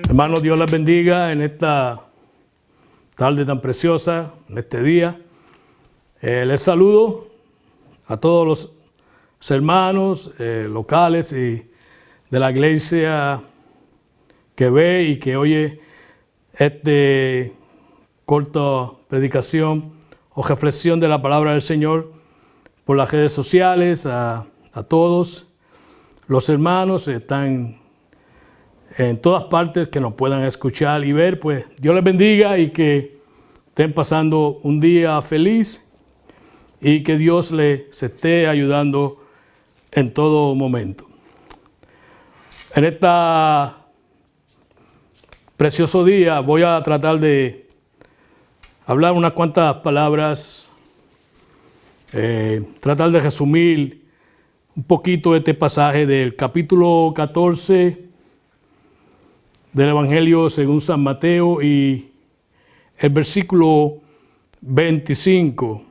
Hermanos, Dios les bendiga en esta tarde tan preciosa, en este día. Les saludo a todos los hermanos locales y de la iglesia que ve y que oye esta corta predicación o reflexión de la palabra del Señor por las redes sociales. A todos los hermanos están en todas partes que nos puedan escuchar y ver, pues Dios les bendiga y que estén pasando un día feliz y que Dios les esté ayudando en todo momento. En este precioso día voy a tratar de hablar unas cuantas palabras, tratar de resumir un poquito este pasaje del capítulo 14 del Evangelio según San Mateo y el versículo 25,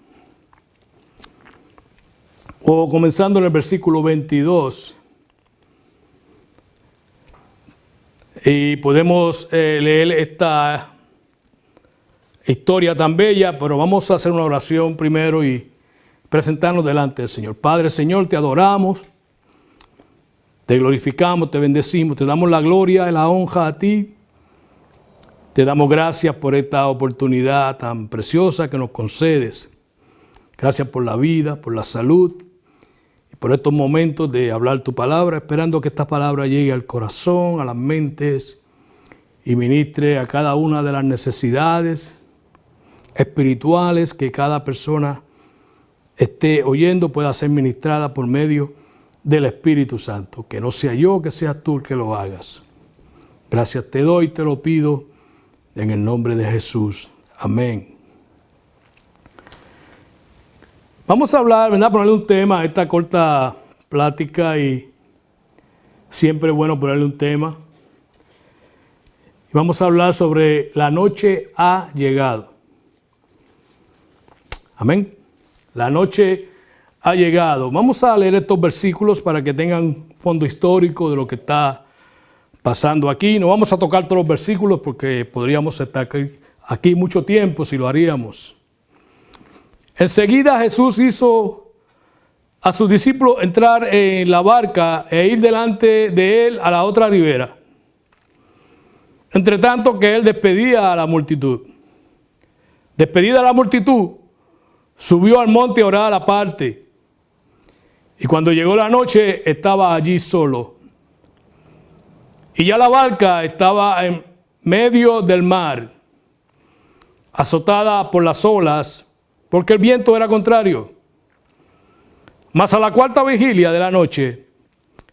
o comenzando en el versículo 22. Y podemos leer esta historia tan bella, pero vamos a hacer una oración primero y presentarnos delante del Señor. Padre, Señor, te adoramos. Te glorificamos, te bendecimos, te damos la gloria y la honra a ti. Te damos gracias por esta oportunidad tan preciosa que nos concedes. Gracias por la vida, por la salud y por estos momentos de hablar tu palabra, esperando que esta palabra llegue al corazón, a las mentes y ministre a cada una de las necesidades espirituales que cada persona esté oyendo, pueda ser ministrada por medio del Espíritu Santo. Que no sea yo, que seas tú el que lo hagas. Gracias te doy, te lo pido en el nombre de Jesús. Amén. Vamos a hablar, ¿verdad? Ponerle un tema a esta corta plática y siempre es bueno ponerle un tema. Y vamos a hablar sobre la noche ha llegado. Amén. La noche ha llegado. Vamos a leer estos versículos para que tengan fondo histórico de lo que está pasando aquí. No vamos a tocar todos los versículos porque podríamos estar aquí mucho tiempo si lo haríamos. Enseguida Jesús hizo a sus discípulos entrar en la barca e ir delante de él a la otra ribera. Entre tanto que él despedía a la multitud. Despedida la multitud, subió al monte a orar aparte. Y cuando llegó la noche, estaba allí solo. Y ya la barca estaba en medio del mar, azotada por las olas, porque el viento era contrario. Mas a la cuarta vigilia de la noche,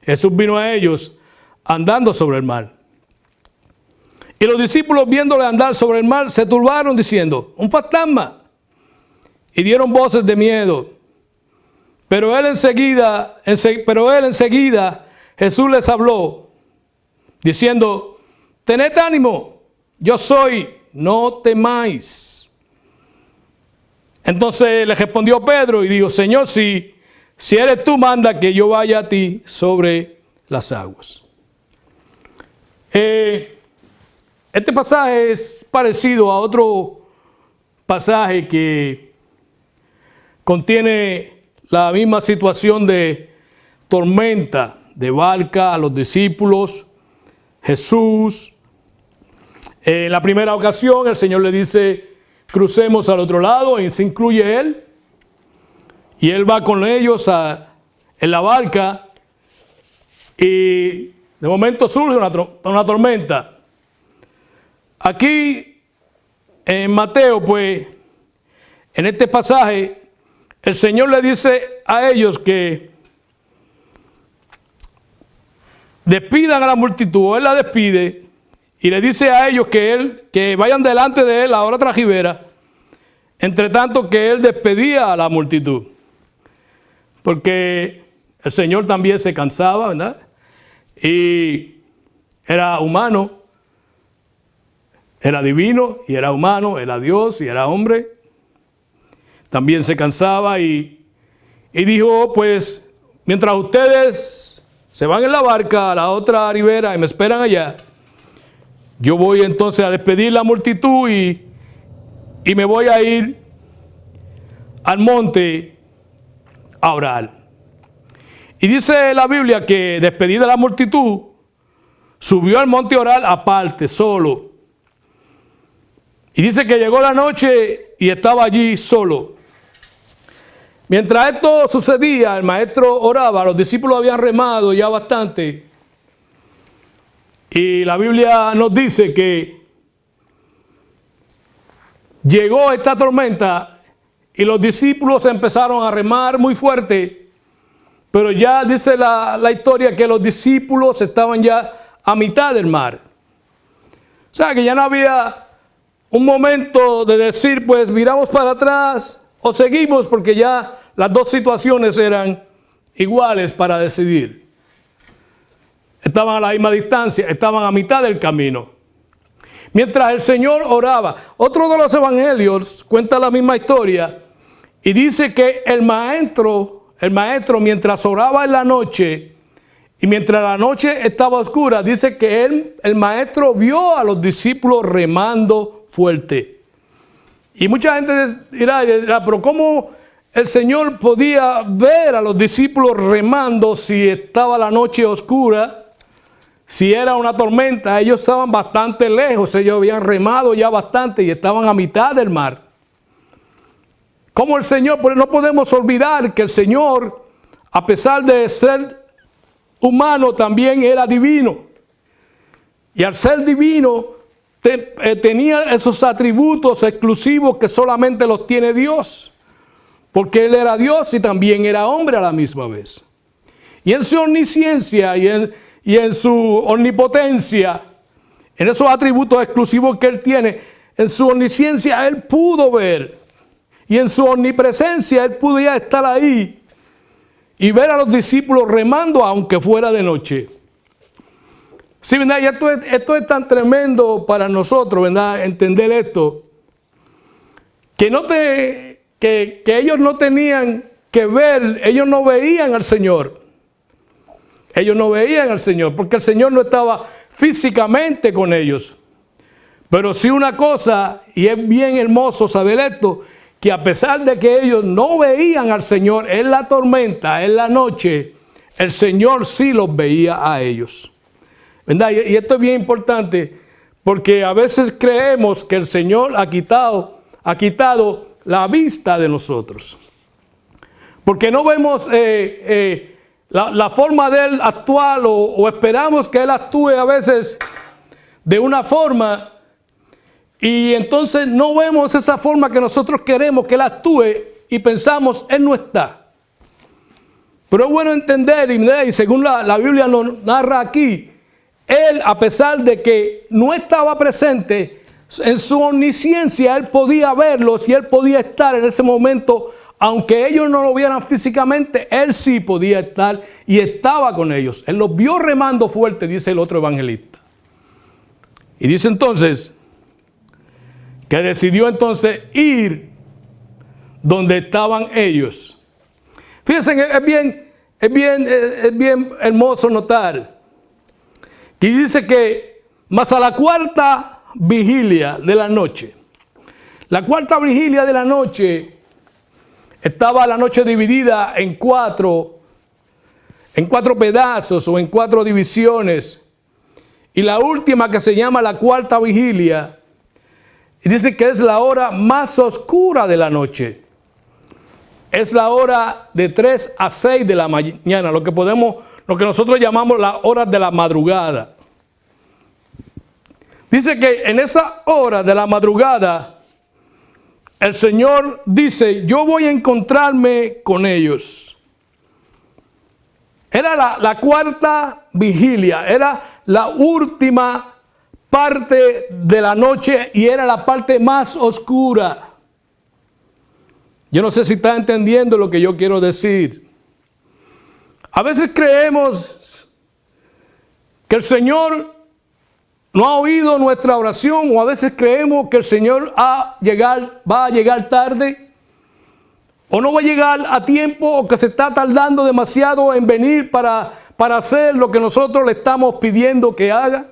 Jesús vino a ellos andando sobre el mar. Y los discípulos, viéndole andar sobre el mar, se turbaron diciendo: un fantasma. Y dieron voces de miedo. Pero él enseguida, Jesús les habló, diciendo: tened ánimo, yo soy, no temáis. Entonces le respondió Pedro y dijo: Señor, si eres tú, manda que yo vaya a ti sobre las aguas. Este pasaje es parecido a otro pasaje que contiene la misma situación de tormenta, de barca a los discípulos, Jesús. En la primera ocasión el Señor le dice: crucemos al otro lado, y se incluye él. Y él va con ellos en la barca y de momento surge una tormenta. Aquí en Mateo, pues, en este pasaje, el Señor le dice a ellos que despidan a la multitud, o él la despide, y le dice a ellos que vayan delante de él a la otra ribera, entre tanto que él despedía a la multitud. Porque el Señor también se cansaba, ¿verdad? Y era humano, era divino y era humano, era Dios y era hombre. También se cansaba y dijo, pues mientras ustedes se van en la barca a la otra ribera y me esperan allá, yo voy entonces a despedir la multitud y me voy a ir al monte a orar. Y dice la Biblia que despedida la multitud, subió al monte a orar aparte, solo. Y dice que llegó la noche y estaba allí solo. Mientras esto sucedía, el maestro oraba, los discípulos habían remado ya bastante. Y la Biblia nos dice que llegó esta tormenta y los discípulos empezaron a remar muy fuerte. Pero ya dice la historia que los discípulos estaban ya a mitad del mar. O sea que ya no había un momento de decir, pues miramos para atrás o seguimos, porque ya las dos situaciones eran iguales para decidir. Estaban a la misma distancia, estaban a mitad del camino. Mientras el Señor oraba, otro de los evangelios cuenta la misma historia y dice que el maestro mientras oraba en la noche y mientras la noche estaba oscura, dice que el maestro vio a los discípulos remando fuerte. Y mucha gente dirá, pero ¿cómo el Señor podía ver a los discípulos remando si estaba la noche oscura? Si era una tormenta, ellos estaban bastante lejos, ellos habían remado ya bastante y estaban a mitad del mar. Como el Señor, pero no podemos olvidar que el Señor, a pesar de ser humano, también era divino. Y al ser divino, tenía esos atributos exclusivos que solamente los tiene Dios. Porque Él era Dios y también era hombre a la misma vez. Y en su omnisciencia y en su omnipotencia, en esos atributos exclusivos que Él tiene, en su omnisciencia Él pudo ver. Y en su omnipresencia Él podía estar ahí y ver a los discípulos remando aunque fuera de noche. Sí, ¿verdad? Y esto es tan tremendo para nosotros, ¿verdad? Entender esto. Que ellos no tenían que ver, ellos no veían al Señor. Ellos no veían al Señor porque el Señor no estaba físicamente con ellos. Pero sí una cosa, y es bien hermoso saber esto, que a pesar de que ellos no veían al Señor en la tormenta, en la noche, el Señor sí los veía a ellos. ¿Verdad? Y esto es bien importante porque a veces creemos que el Señor ha quitado la vista de nosotros. Porque no vemos la forma de Él actuar o esperamos que Él actúe a veces de una forma y entonces no vemos esa forma que nosotros queremos que Él actúe y pensamos, Él no está. Pero es bueno entender y según la Biblia nos narra aquí, Él, a pesar de que no estaba presente, en su omnisciencia Él podía verlos y Él podía estar en ese momento, aunque ellos no lo vieran físicamente, Él sí podía estar y estaba con ellos. Él los vio remando fuerte, dice el otro evangelista. Y dice entonces que decidió entonces ir donde estaban ellos. Fíjense, es bien hermoso notar que dice que más a la cuarta vigilia de la noche. La cuarta vigilia de la noche estaba la noche dividida en cuatro pedazos o en 4 divisiones. Y la última, que se llama la cuarta vigilia, dice que es la hora más oscura de la noche. Es la hora de 3 a 6 de la mañana, lo que nosotros llamamos la hora de la madrugada. Dice que en esa hora de la madrugada, el Señor dice, yo voy a encontrarme con ellos. Era la cuarta vigilia, era la última parte de la noche y era la parte más oscura. Yo no sé si está entendiendo lo que yo quiero decir. A veces creemos que el Señor no ha oído nuestra oración, o a veces creemos que el Señor va a llegar tarde, o no va a llegar a tiempo, o que se está tardando demasiado en venir para hacer lo que nosotros le estamos pidiendo que haga.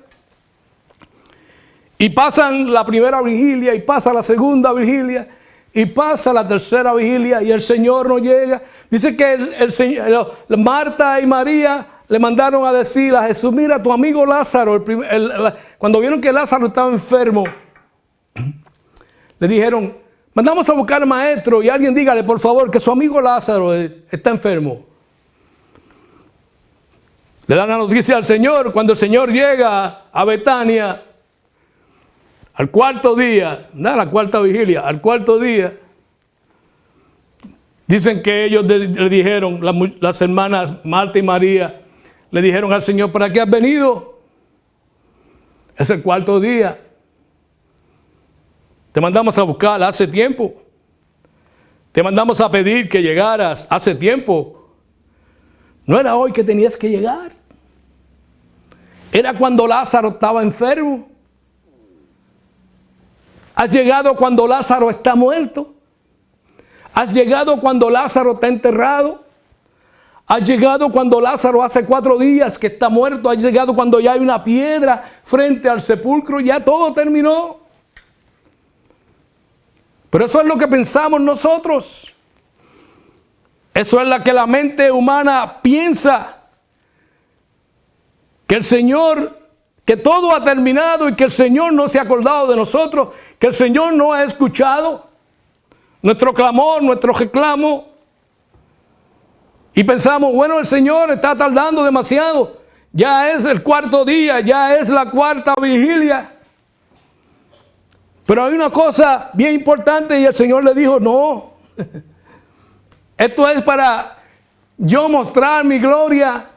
Y pasan la primera vigilia, y pasa la segunda vigilia, y pasa la tercera vigilia, y el Señor no llega. Dice que Marta y María le mandaron a decir a Jesús: mira, tu amigo Lázaro, cuando vieron que Lázaro estaba enfermo, le dijeron: mandamos a buscar al maestro y alguien dígale por favor que su amigo Lázaro está enfermo. Le dan la noticia al Señor. Cuando el Señor llega a Betania, al cuarto día, la cuarta vigilia, al cuarto día, dicen que ellos le dijeron, las hermanas Marta y María, le dijeron al Señor: ¿para qué has venido? Es el cuarto día. Te mandamos a buscar hace tiempo. Te mandamos a pedir que llegaras hace tiempo. No era hoy que tenías que llegar. Era cuando Lázaro estaba enfermo. Has llegado cuando Lázaro está muerto. Has llegado cuando Lázaro está enterrado. Has llegado cuando Lázaro hace 4 días que está muerto. Has llegado cuando ya hay una piedra frente al sepulcro. Ya todo terminó. Pero eso es lo que pensamos nosotros. Eso es lo que la mente humana piensa. Que el Señor, que todo ha terminado y que el Señor no se ha acordado de nosotros, que el Señor no ha escuchado nuestro clamor, nuestro reclamo. Y pensamos: bueno, el Señor está tardando demasiado. Ya es el cuarto día, ya es la cuarta vigilia. Pero hay una cosa bien importante y el Señor le dijo: no. Esto es para yo mostrar mi gloria.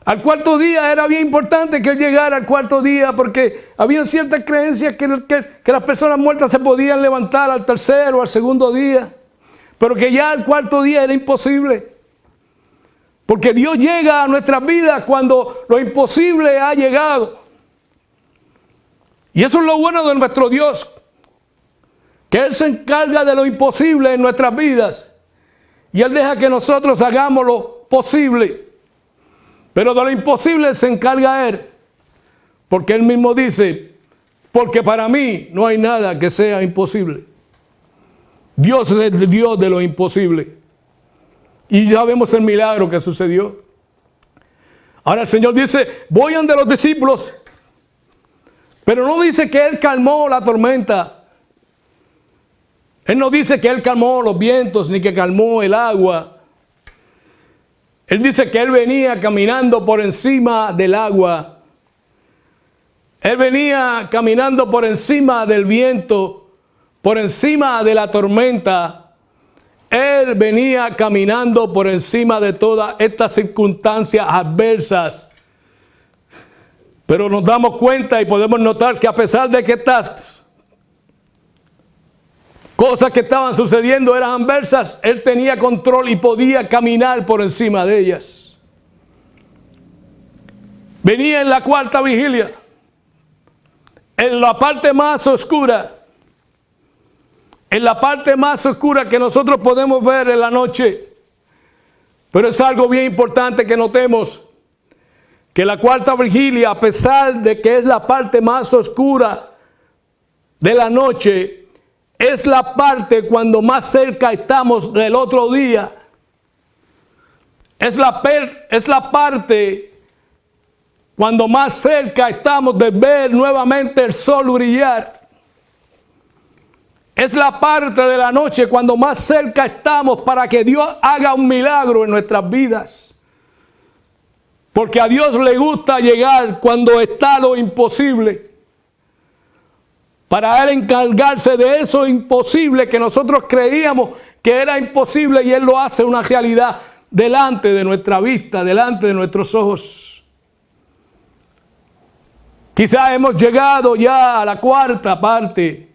Al cuarto día era bien importante que Él llegara al cuarto día, porque había ciertas creencias que las personas muertas se podían levantar al tercero o al segundo día, pero que ya al cuarto día era imposible. Porque Dios llega a nuestras vidas cuando lo imposible ha llegado. Y eso es lo bueno de nuestro Dios, que Él se encarga de lo imposible en nuestras vidas y Él deja que nosotros hagamos lo posible. Pero de lo imposible se encarga Él, porque Él mismo dice: porque para mí no hay nada que sea imposible. Dios es el Dios de lo imposible. Y ya vemos el milagro que sucedió. Ahora el Señor dice: voy ante los discípulos. Pero no dice que Él calmó la tormenta. Él no dice que Él calmó los vientos ni que calmó el agua. Él dice que Él venía caminando por encima del agua. Él venía caminando por encima del viento, por encima de la tormenta. Él venía caminando por encima de todas estas circunstancias adversas. Pero nos damos cuenta y podemos notar que a pesar de que estas cosas que estaban sucediendo eran adversas, Él tenía control y podía caminar por encima de ellas. Venía en la cuarta vigilia, en la parte más oscura, en la parte más oscura que nosotros podemos ver en la noche. Pero es algo bien importante que notemos, que la cuarta vigilia, a pesar de que es la parte más oscura de la noche, es la parte cuando más cerca estamos del otro día. Es la parte cuando más cerca estamos de ver nuevamente el sol brillar. Es la parte de la noche cuando más cerca estamos para que Dios haga un milagro en nuestras vidas. Porque a Dios le gusta llegar cuando está lo imposible. Para Él encargarse de eso imposible que nosotros creíamos que era imposible, y Él lo hace una realidad delante de nuestra vista, delante de nuestros ojos. Quizás hemos llegado ya a la cuarta parte.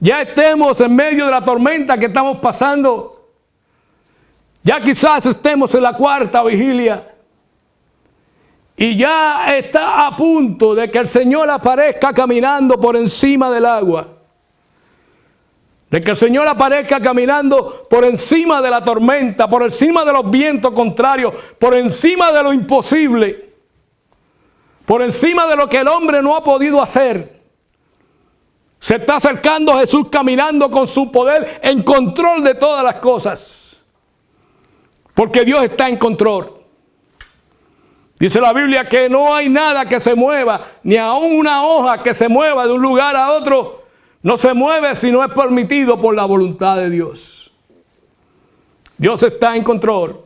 Ya estemos en medio de la tormenta que estamos pasando. Ya quizás estemos en la cuarta vigilia. Y ya está a punto de que el Señor aparezca caminando por encima del agua. De que el Señor aparezca caminando por encima de la tormenta, por encima de los vientos contrarios, por encima de lo imposible, por encima de lo que el hombre no ha podido hacer. Se está acercando a Jesús caminando con su poder en control de todas las cosas. Porque Dios está en control. Dice la Biblia que no hay nada que se mueva, ni aun una hoja que se mueva de un lugar a otro. No se mueve si no es permitido por la voluntad de Dios. Dios está en control.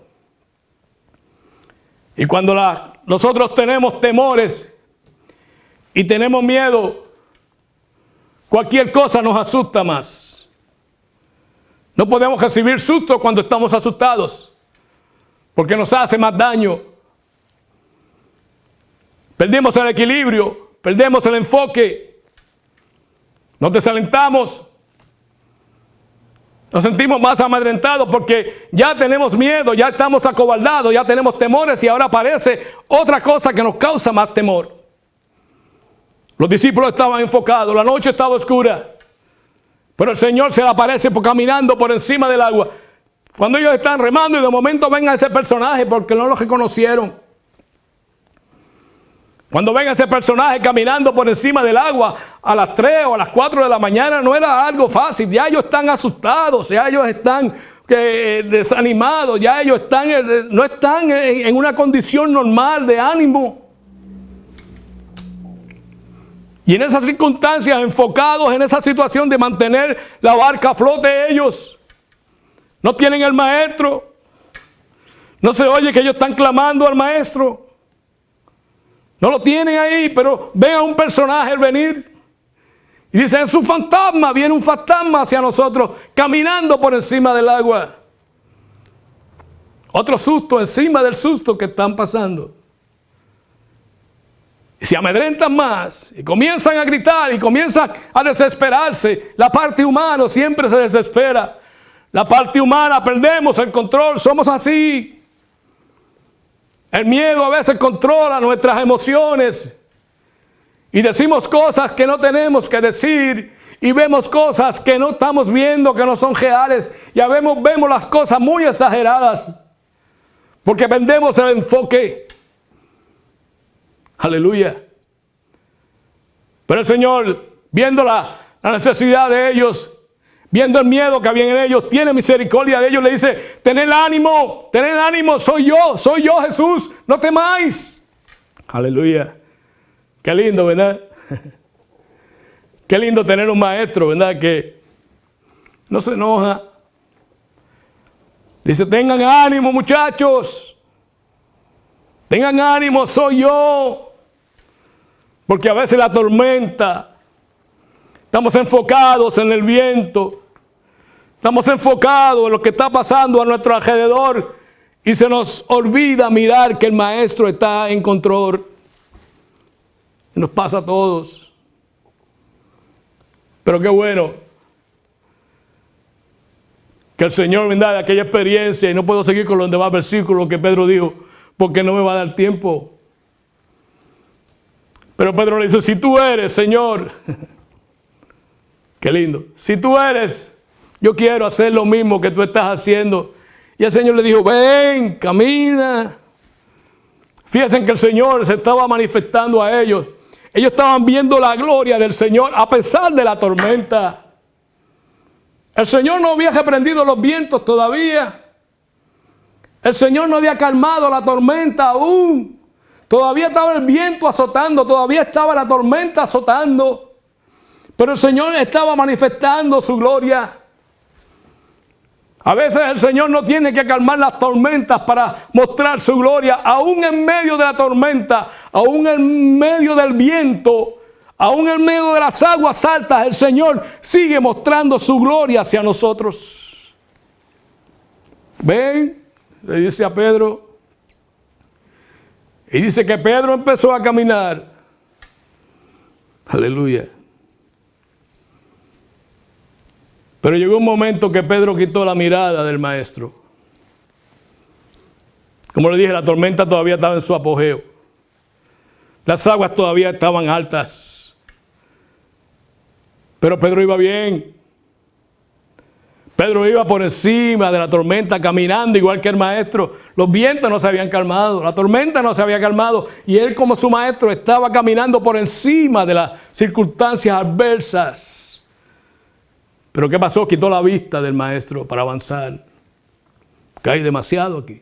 Y cuando nosotros tenemos temores y tenemos miedo, cualquier cosa nos asusta más. No podemos recibir susto cuando estamos asustados, porque nos hace más daño. Perdemos el equilibrio, perdemos el enfoque. Nos desalentamos, nos sentimos más amedrentados porque ya tenemos miedo, ya estamos acobardados, ya tenemos temores y ahora aparece otra cosa que nos causa más temor. Los discípulos estaban enfocados, la noche estaba oscura, pero el Señor se le aparece caminando por encima del agua. Cuando ellos están remando y de momento ven a ese personaje porque no lo reconocieron. Cuando ven a ese personaje caminando por encima del agua a las 3 o a las 4 de la mañana, no era algo fácil. Ya ellos están asustados, ya ellos están desanimados, ya ellos no están en una condición normal de ánimo. Y en esas circunstancias, enfocados en esa situación de mantener la barca a flote, ellos no tienen el maestro. No se oye que ellos están clamando al maestro. No lo tienen ahí, pero ven a un personaje venir. Y dicen, es un fantasma, viene un fantasma hacia nosotros, caminando por encima del agua. Otro susto encima del susto que están pasando. Y se amedrentan más, y comienzan a gritar, y comienzan a desesperarse. La parte humana siempre se desespera. La parte humana, perdemos el control, somos así. El miedo a veces controla nuestras emociones y decimos cosas que no tenemos que decir y vemos cosas que no estamos viendo, que no son reales. Ya vemos las cosas muy exageradas porque perdemos el enfoque. Aleluya. Pero el Señor, viendo la necesidad de ellos, viendo el miedo que había en ellos, tiene misericordia de ellos, le dice, tened ánimo, soy yo Jesús, no temáis. Aleluya. Qué lindo, ¿verdad? Qué lindo tener un maestro, ¿verdad? Que no se enoja. Dice, tengan ánimo, muchachos. Tengan ánimo, soy yo. Porque a veces la tormenta, estamos enfocados en el viento. Estamos enfocados en lo que está pasando a nuestro alrededor y se nos olvida mirar que el maestro está en control. Y nos pasa a todos. Pero qué bueno que el Señor me da aquella experiencia, y no puedo seguir con los demás versículos que Pedro dijo, porque no me va a dar tiempo. Pero Pedro le dice, si tú eres, Señor, qué lindo, si tú eres, yo quiero hacer lo mismo que tú estás haciendo. Y el Señor le dijo, ven, camina. Fíjense que el Señor se estaba manifestando a ellos. Ellos estaban viendo la gloria del Señor a pesar de la tormenta. El Señor no había reprendido los vientos todavía. El Señor no había calmado la tormenta aún. Todavía estaba el viento azotando, todavía estaba la tormenta azotando. Pero el Señor estaba manifestando su gloria. A veces el Señor no tiene que calmar las tormentas para mostrar su gloria. Aún en medio de la tormenta, aún en medio del viento, aún en medio de las aguas altas, el Señor sigue mostrando su gloria hacia nosotros. Ven, le dice a Pedro. Y dice que Pedro empezó a caminar. Aleluya. Pero llegó un momento que Pedro quitó la mirada del maestro. Como le dije, la tormenta todavía estaba en su apogeo. Las aguas todavía estaban altas. Pero Pedro iba bien. Pedro iba por encima de la tormenta caminando igual que el maestro. Los vientos no se habían calmado, la tormenta no se había calmado y él como su maestro estaba caminando por encima de las circunstancias adversas. Pero ¿qué pasó? Quitó la vista del maestro para avanzar. Que hay demasiado aquí.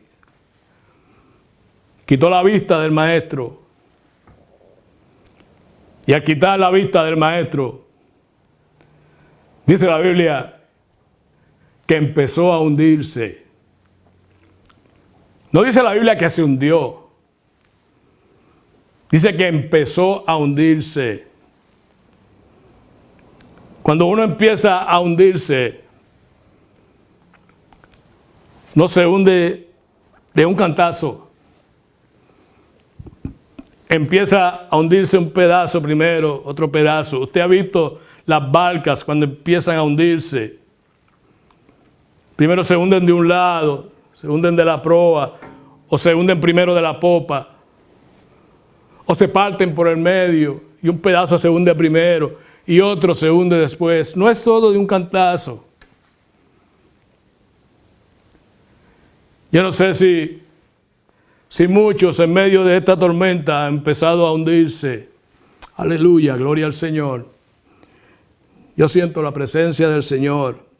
Quitó la vista del maestro. Y al quitar la vista del maestro, dice la Biblia que empezó a hundirse. No dice la Biblia que se hundió. Dice que empezó a hundirse. Cuando uno empieza a hundirse, no se hunde de un cantazo. Empieza a hundirse un pedazo primero, otro pedazo. Usted ha visto las barcas cuando empiezan a hundirse. Primero se hunden de un lado, se hunden de la proa, o se hunden primero de la popa, o se parten por el medio, y un pedazo se hunde primero, y otro se hunde después. No es todo de un cantazo. Yo no sé si muchos en medio de esta tormenta han empezado a hundirse. Aleluya, gloria al Señor. Yo siento la presencia del Señor.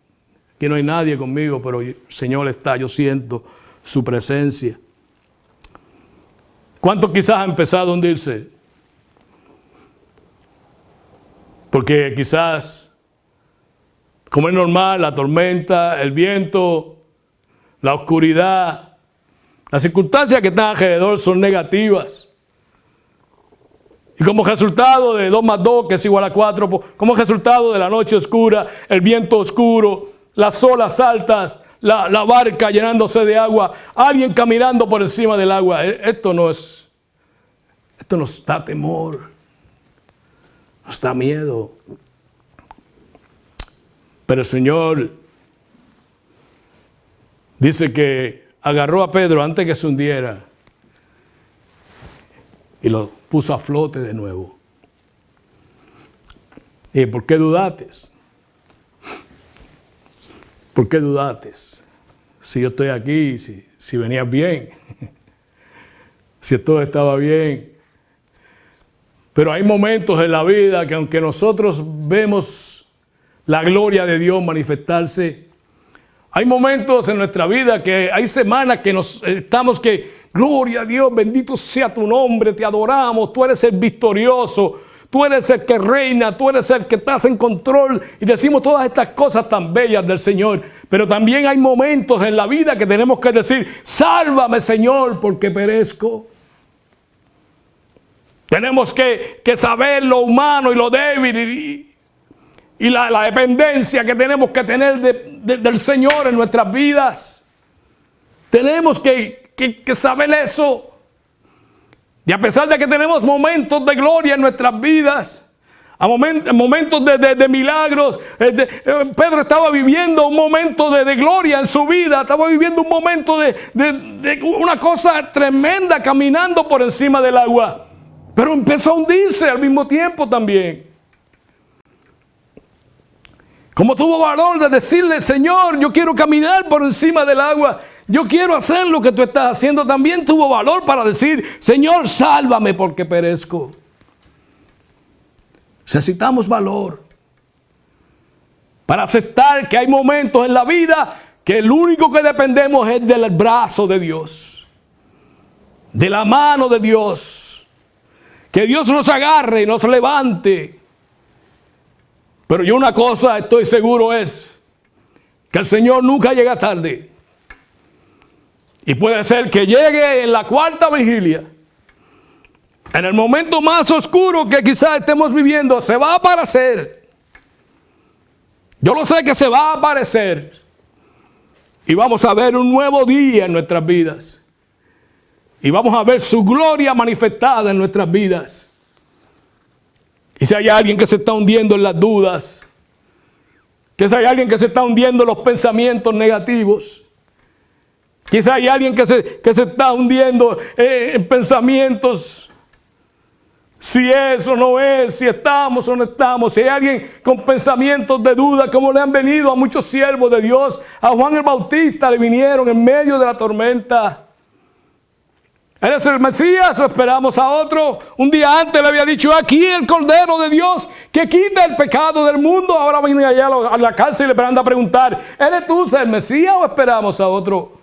Aquí no hay nadie conmigo, pero el Señor está. Yo siento su presencia. ¿Cuántos quizás han empezado a hundirse? Porque quizás, como es normal, la tormenta, el viento, la oscuridad, las circunstancias que están alrededor son negativas. Y como resultado de 2 más 2, que es igual a 4, como resultado de la noche oscura, el viento oscuro, las olas altas, la barca llenándose de agua, alguien caminando por encima del agua, esto nos da temor, nos da miedo. Pero el Señor dice que agarró a Pedro antes que se hundiera y lo puso a flote de nuevo. ¿Y por qué dudates? ¿Por qué dudates? Si yo estoy aquí, si venías bien, si todo estaba bien. Pero hay momentos en la vida que aunque nosotros vemos la gloria de Dios manifestarse, hay momentos en nuestra vida que hay semanas que estamos que, gloria a Dios, bendito sea tu nombre, te adoramos, tú eres el victorioso, tú eres el que reina, tú eres el que estás en control y decimos todas estas cosas tan bellas del Señor. Pero también hay momentos en la vida que tenemos que decir, sálvame Señor porque perezco. Tenemos que saber lo humano y lo débil y la dependencia que tenemos que tener del Señor en nuestras vidas. Tenemos que saber eso. Y a pesar de que tenemos momentos de gloria en nuestras vidas, momentos de milagros, Pedro estaba viviendo un momento de gloria en su vida, estaba viviendo un momento de una cosa tremenda caminando por encima del agua, pero empezó a hundirse al mismo tiempo también. Como tuvo valor de decirle, Señor, yo quiero caminar por encima del agua, yo quiero hacer lo que tú estás haciendo, también tuvo valor para decir, Señor, sálvame porque perezco. Necesitamos valor para aceptar que hay momentos en la vida que el único que dependemos es del brazo de Dios, de la mano de Dios, que Dios nos agarre y nos levante. Pero yo una cosa estoy seguro es que el Señor nunca llega tarde. Y puede ser que llegue en la 4ª vigilia, en el momento más oscuro que quizás estemos viviendo, se va a aparecer. Yo lo sé que se va a aparecer. Y vamos a ver un nuevo día en nuestras vidas. Y vamos a ver su gloria manifestada en nuestras vidas. Y si hay alguien que se está hundiendo en las dudas, que si hay alguien que se está hundiendo en los pensamientos negativos, quizá hay alguien que se está hundiendo en pensamientos si eso no es, si estamos o no estamos, si hay alguien con pensamientos de duda, como le han venido a muchos siervos de Dios, a Juan el Bautista le vinieron en medio de la tormenta. ¿Eres el Mesías o esperamos a otro? Un día antes le había dicho, aquí el Cordero de Dios que quita el pecado del mundo. Ahora viene allá a la cárcel y le anda a preguntar, ¿eres tú el Mesías o esperamos a otro?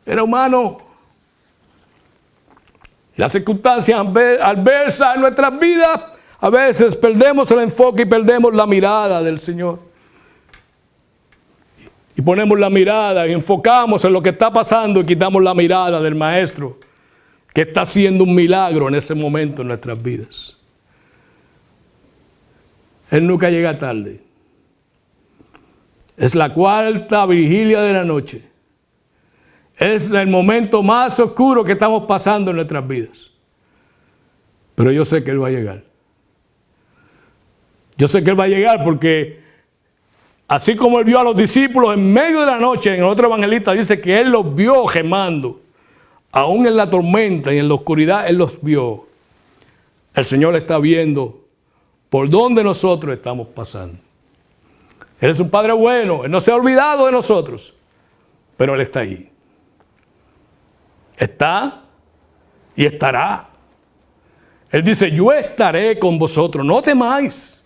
Era humano. Las circunstancias adversas en nuestras vidas, a veces perdemos el enfoque y perdemos la mirada del Señor. Y ponemos la mirada y enfocamos en lo que está pasando y quitamos la mirada del Maestro, que está haciendo un milagro en ese momento en nuestras vidas. Él nunca llega tarde. Es la cuarta vigilia de la noche. Es el momento más oscuro que estamos pasando en nuestras vidas. Pero yo sé que Él va a llegar. Yo sé que Él va a llegar porque así como Él vio a los discípulos en medio de la noche, en el otro evangelista dice que Él los vio gemando. Aún en la tormenta y en la oscuridad, Él los vio. El Señor está viendo por dónde nosotros estamos pasando. Él es un Padre bueno. Él no se ha olvidado de nosotros. Pero Él está ahí. Está y estará. Él dice, yo estaré con vosotros. No temáis.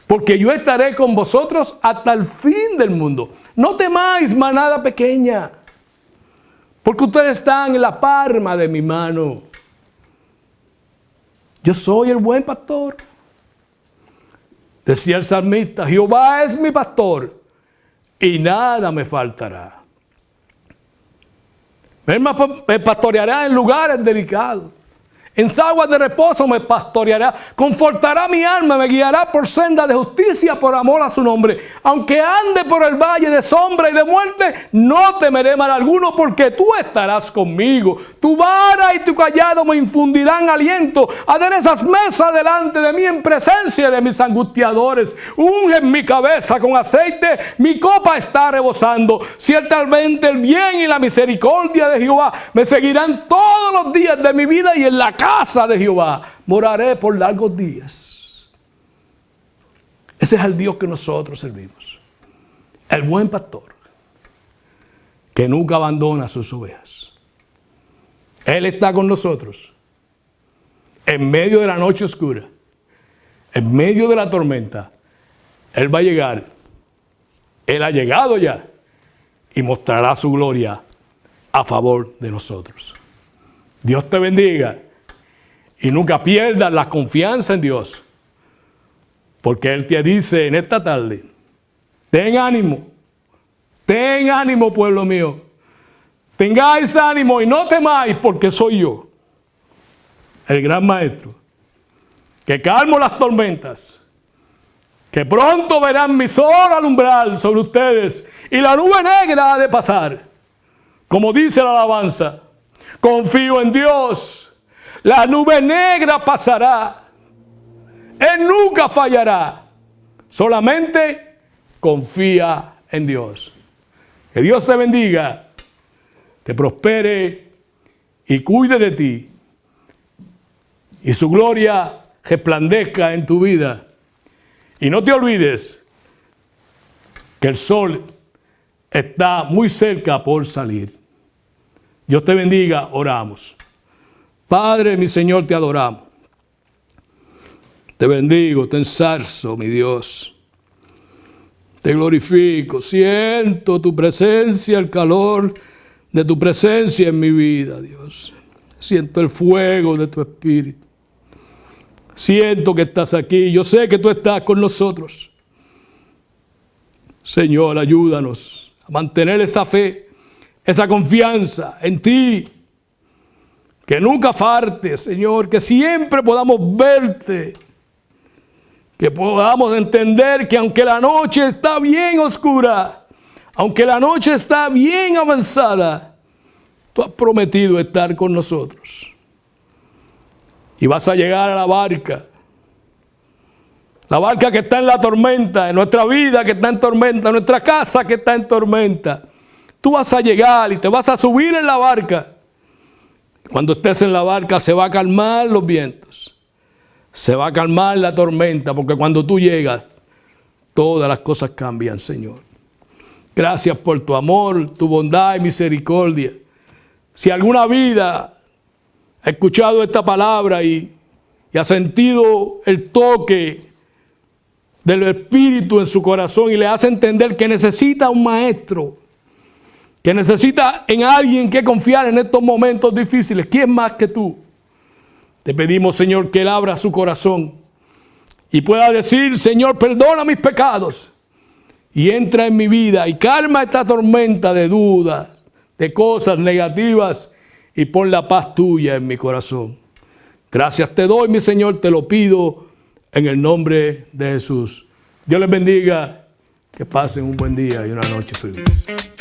Porque yo estaré con vosotros hasta el fin del mundo. No temáis, manada pequeña. Porque ustedes están en la palma de mi mano. Yo soy el buen pastor. Decía el salmista, Jehová es mi pastor y nada me faltará. Él me pastoreará en lugares delicados. En aguas de reposo me pastoreará, confortará mi alma, me guiará por senda de justicia por amor a su nombre. Aunque ande por el valle de sombra y de muerte, no temeré mal alguno porque tú estarás conmigo. Tu vara y tu callado me infundirán aliento. Aderezas mesa delante de mí en presencia de mis angustiadores. Ungen mi cabeza con aceite, mi copa está rebosando. Ciertamente el bien y la misericordia de Jehová me seguirán todos los días de mi vida y en la casa de Jehová moraré por largos días. Ese es el Dios que nosotros servimos. El buen pastor que nunca abandona a sus ovejas. Él está con nosotros en medio de la noche oscura, en medio de la tormenta. Él va a llegar. Él ha llegado ya y mostrará su gloria a favor de nosotros. Dios te bendiga. Y nunca pierdas la confianza en Dios. Porque Él te dice en esta tarde, ten ánimo pueblo mío. Tengáis ánimo y no temáis porque soy yo, el gran maestro, que calmo las tormentas, que pronto verán mi sol alumbrar sobre ustedes y la nube negra ha de pasar. Como dice la alabanza, confío en Dios. La nube negra pasará. Él nunca fallará. Solamente confía en Dios. Que Dios te bendiga, te prospere y cuide de ti. Y su gloria resplandezca en tu vida. Y no te olvides que el sol está muy cerca por salir. Dios te bendiga, oramos. Padre, mi Señor, te adoramos. Te bendigo, te ensalzo, mi Dios. Te glorifico. Siento tu presencia, el calor de tu presencia en mi vida, Dios. Siento el fuego de tu espíritu. Siento que estás aquí. Yo sé que tú estás con nosotros. Señor, ayúdanos a mantener esa fe, esa confianza en ti. Que nunca falte, Señor, que siempre podamos verte, que podamos entender que aunque la noche está bien oscura, aunque la noche está bien avanzada, tú has prometido estar con nosotros. Y vas a llegar a la barca que está en la tormenta, en nuestra vida que está en tormenta, en nuestra casa que está en tormenta. Tú vas a llegar y te vas a subir en la barca. Cuando estés en la barca se va a calmar los vientos. se va a calmar la tormenta, porque cuando tú llegas, todas las cosas cambian, Señor. Gracias por tu amor, tu bondad y misericordia. Si alguna vida ha escuchado esta palabra y ha sentido el toque del Espíritu en su corazón y le hace entender que necesita un maestro, que necesita en alguien que confiar en estos momentos difíciles, ¿quién más que tú? Te pedimos, Señor, que Él abra su corazón y pueda decir, Señor, perdona mis pecados y entra en mi vida y calma esta tormenta de dudas, de cosas negativas y pon la paz tuya en mi corazón. Gracias te doy, mi Señor, te lo pido en el nombre de Jesús. Dios les bendiga, que pasen un buen día y una noche feliz.